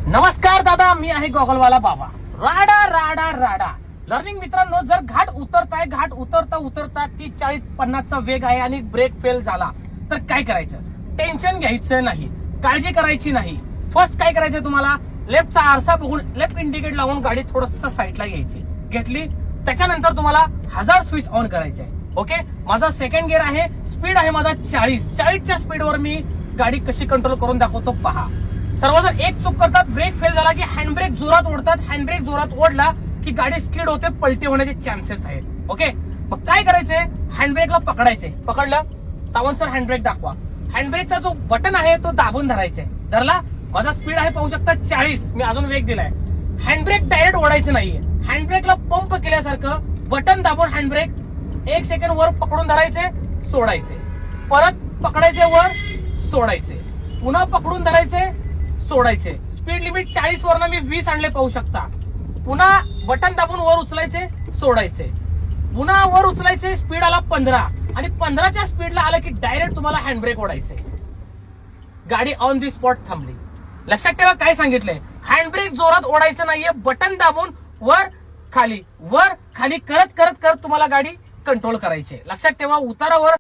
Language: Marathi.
नमस्कार दादा, मी आहे गॉगलवाला बाबा. राडा राडा राडा लर्निंग मित्रांनो, जर घाट उतरता उतरता 30-40-50चा वेग आहे आणि ब्रेक फेल झाला तर काय करायचं? टेन्शन घ्यायचं नाही, काळजी करायची नाही. फर्स्ट काय करायचं, तुम्हाला लेफ्टचा आरसा बघून लेफ्ट इंडिकेट लावून गाडी थोडस साईडला घ्यायची. घेतली, त्याच्यानंतर तुम्हाला हजार्ड स्विच ऑन करायचे आहे. ओके, माझा सेकंड गिअर आहे, स्पीड आहे माझा 40च्या स्पीडवर मी गाडी कशी कंट्रोल करून दाखवतो पहा. सर्वजण एक चूक करतात, ब्रेक फेल झाला की हँडब्रेक जोरात ओढतात. हँडब्रेक जोरात ओढला की गाडी स्किड होते, पलटी होण्याचे चान्सेस आहेत. ओके, मग काय करायचंय, हँडब्रेकला पकडायचे. पकडलं, सावंत सर हँडब्रेक दाखवा. हँडब्रेकचा जो बटन आहे तो दाबून धरायचा. धरला, माझा स्पीड आहे पाहू शकता 40, मी अजून वेग दिलाय. हँडब्रेक डायरेक्ट ओढायचं नाहीये, हँडब्रेकला पंप केल्यासारखं बटन दाबून हँडब्रेक 1 सेकंड वर पकडून धरायचे, सोडायचे, परत पकडायचे, वर सोडायचे, पुन्हा पकडून धरायचे, सोडायचे. स्पीड लिमिट 40 वरनं मी 20 आणले पाहू शकता. पुन्हा बटन दाबून वर उचलायचे, सोडायचे, पुन्हा वर उचलायचे, स्पीड आला 15 आणि 15च्या स्पीडला आलं की डायरेक्ट तुम्हाला हँडब्रेक ओढायचे. गाडी ऑन दी स्पॉट थांबली. लक्षात ठेवा काय सांगितलंय, हँडब्रेक जोरात ओढायचं नाहीये, बटन दाबून वर खाली करत करत तुम्हाला गाडी कंट्रोल करायची. लक्षात ठेवा, उतारावर